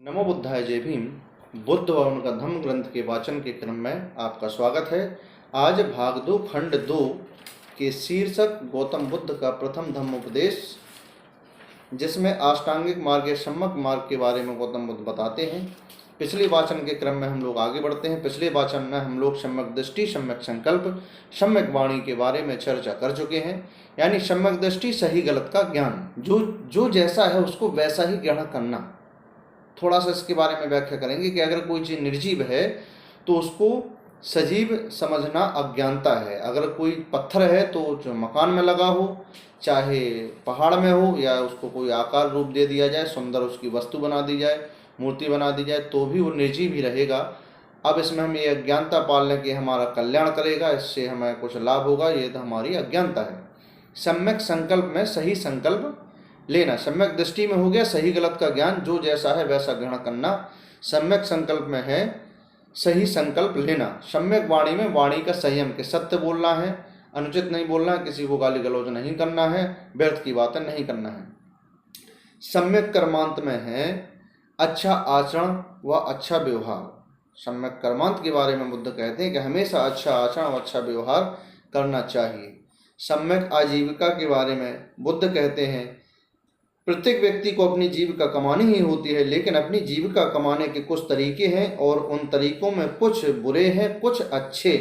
नमो बुद्धाय जय भीम। बुद्ध और उनका धम्म ग्रंथ के वाचन के क्रम में आपका स्वागत है। आज भाग 2 खंड 2 के शीर्षक गौतम बुद्ध का प्रथम धम्मोपदेश, जिसमें अष्टांगिक मार्ग या सम्यक मार्ग के बारे में गौतम बुद्ध बताते हैं। पिछले वाचन के क्रम में हम लोग आगे बढ़ते हैं। पिछले वाचन में हम लोग सम्यक दृष्टि, सम्यक संकल्प, सम्यक वाणी के बारे में चर्चा कर चुके हैं। यानी सम्यक दृष्टि, सही गलत का ज्ञान, जो जैसा है उसको वैसा ही ग्रहण करना। थोड़ा सा इसके बारे में व्याख्या करेंगे कि अगर कोई चीज़ निर्जीव है तो उसको सजीव समझना अज्ञानता है। अगर कोई पत्थर है तो जो मकान में लगा हो, चाहे पहाड़ में हो, या उसको कोई आकार रूप दे दिया जाए, सुंदर उसकी वस्तु बना दी जाए, मूर्ति बना दी जाए, तो भी वो निर्जीव ही रहेगा। अब इसमें हम ये अज्ञानता पाल लें कि हमारा कल्याण करेगा, इससे हमें कुछ लाभ होगा, ये तो हमारी अज्ञानता है। सम्यक संकल्प में सही संकल्प लेना। सम्यक दृष्टि में हो गया सही गलत का ज्ञान, जो जैसा है वैसा ग्रहण करना। सम्यक संकल्प में है सही संकल्प लेना। सम्यक वाणी में वाणी का संयम, के सत्य बोलना है, अनुचित नहीं बोलना है, किसी को गाली गलौज नहीं करना है, व्यर्थ की बातें नहीं करना है। सम्यक कर्मांत में है अच्छा आचरण व अच्छा व्यवहार। सम्यक कर्मांत के बारे में बुद्ध कहते हैं कि हमेशा अच्छा आचरण व अच्छा व्यवहार करना चाहिए। सम्यक आजीविका के बारे में बुद्ध कहते हैं प्रत्येक व्यक्ति को अपनी जीविका कमानी ही होती है, लेकिन अपनी जीविका कमाने के कुछ तरीके हैं और उन तरीकों में कुछ बुरे हैं, कुछ अच्छे।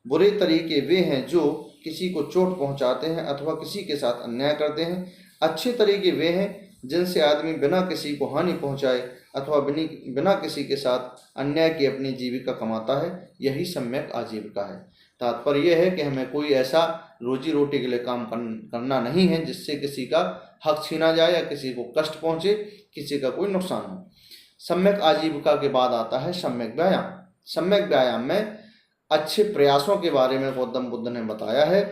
बुरे तरीके वे हैं जो किसी को चोट पहुंचाते हैं अथवा किसी के साथ अन्याय करते हैं। अच्छे तरीके वे हैं जिनसे आदमी बिना किसी को हानि पहुंचाए अथवा बिना किसी के साथ अन्याय की अपनी जीविका कमाता है। यही सम्यक आजीविका है। तात्पर्य यह है कि हमें कोई ऐसा रोजी रोटी के लिए काम करना नहीं है जिससे किसी का हक छीना जाए या किसी को कष्ट पहुंचे, किसी का कोई नुकसान हो। सम्यक आजीविका के बाद आता है सम्यक व्यायाम। सम्यक व्यायाम में अच्छे प्रयासों के बारे में गौतम बुद्ध ने बताया है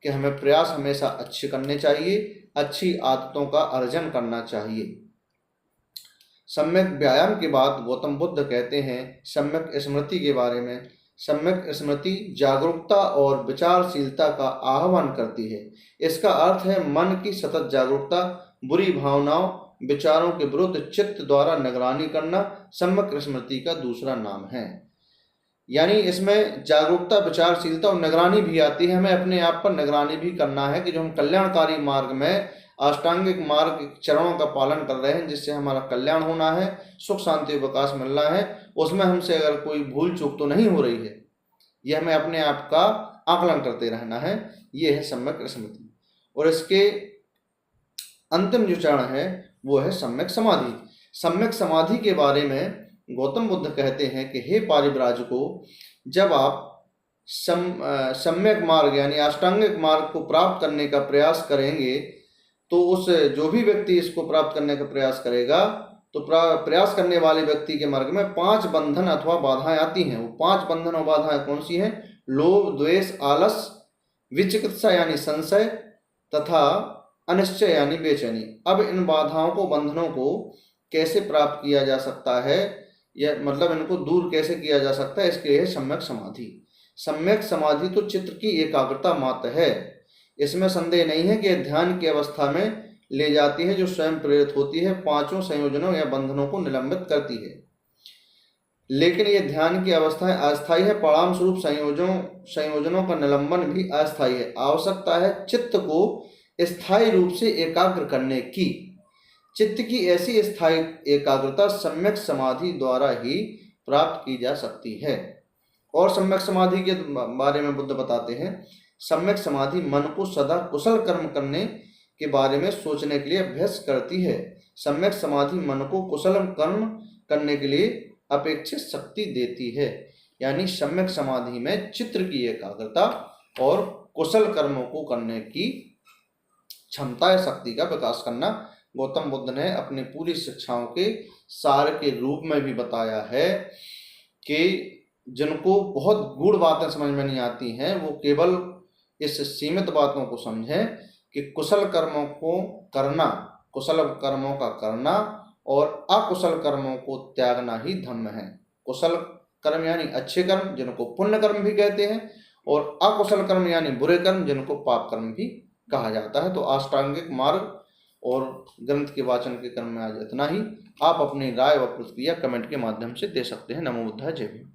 कि हमें प्रयास हमेशा अच्छे करने चाहिए, अच्छी आदतों का अर्जन करना चाहिए। सम्यक व्यायाम के बाद गौतम बुद्ध कहते हैं सम्यक स्मृति के बारे में। सम्यक स्मृति जागरूकता और विचारशीलता का आह्वान करती है। इसका अर्थ है मन की सतत जागरूकता, बुरी भावनाओं, विचारों के विरुद्ध चित्त द्वारा निगरानी करना सम्यक स्मृति का दूसरा नाम है। यानी इसमें जागरूकता, विचारशीलता और निगरानी भी आती है। हमें अपने आप पर निगरानी भी करना है कि जो हम कल्याणकारी मार्ग में अष्टांगिक मार्ग चरणों का पालन कर रहे हैं, जिससे हमारा कल्याण होना है, सुख शांति विकास मिलना है, उसमें हमसे अगर कोई भूल चूक तो नहीं हो रही है। यह हमें अपने आप का आकलन करते रहना है। ये है सम्यक स्मृति। और इसके अंतिम जो चरण है वो है सम्यक समाधि। सम्यक समाधि के बारे में गौतम बुद्ध कहते हैं कि हे पारिव्राजकों, जब आप सम्यक मार्ग यानी अष्टांगिक मार्ग को प्राप्त करने का प्रयास करेंगे तो उस जो भी व्यक्ति इसको प्राप्त करने का प्रयास करेगा तो प्रयास करने वाले व्यक्ति के मार्ग में 5 बंधन अथवा बाधाएं आती हैं। वो 5 बंधन और बाधाएं कौन सी हैं? लोभ, द्वेष, आलस, विचिकित्सा यानी संशय तथा अनिश्चय यानी बेचैनी। अब इन बाधाओं को, बंधनों को कैसे प्राप्त किया जा सकता है, या मतलब इनको दूर कैसे किया जा सकता है, इसके लिए सम्यक समाधि। सम्यक समाधि तो चित्त की एकाग्रता मात्र है। इसमें संदेह नहीं है कि ध्यान की अवस्था में ले जाती है जो स्वयं प्रेरित होती है, 5 संयोजनों या बंधनों को निलंबित करती है। लेकिन ये ध्यान की अवस्थाएं अस्थायी है, परिणाम स्वरूप संयोजनों का निलंबन भी अस्थायी है। आवश्यकता है चित्त को स्थायी रूप से एकाग्र करने की। चित्त की ऐसी स्थायी एकाग्रता सम्यक समाधि द्वारा ही प्राप्त की जा सकती है। और सम्यक समाधि के बारे में बुद्ध बताते हैं सम्यक समाधि मन को सदा कुशल कर्म करने के बारे में सोचने के लिए अभ्यास करती है। सम्यक समाधि मन को कुशल कर्म करने के लिए अपेक्षित शक्ति देती है। यानी सम्यक समाधि में चित्त की एकाग्रता और कुशल कर्मों को करने की क्षमता या शक्ति का विकास करना गौतम बुद्ध ने अपनी पूरी शिक्षाओं के सार के रूप में भी बताया है कि जिनको बहुत गूढ़ बातें समझ में नहीं आती हैं वो केवल इस सीमित बातों को समझें कि कुशल कर्मों को करना, कुशल कर्मों का करना और अकुशल कर्मों को त्यागना ही धम्म है। कुशल कर्म यानी अच्छे कर्म जिनको पुण्य कर्म भी कहते हैं, और अकुशल कर्म यानी बुरे कर्म जिनको पाप कर्म भी कहा जाता है। तो अष्टांगिक मार्ग और ग्रंथ के वाचन के क्रम में आज इतना ही। आप अपनी राय व प्रतिक्रिया कमेंट के माध्यम से दे सकते हैं। नमो बुद्धाय, जय भीम।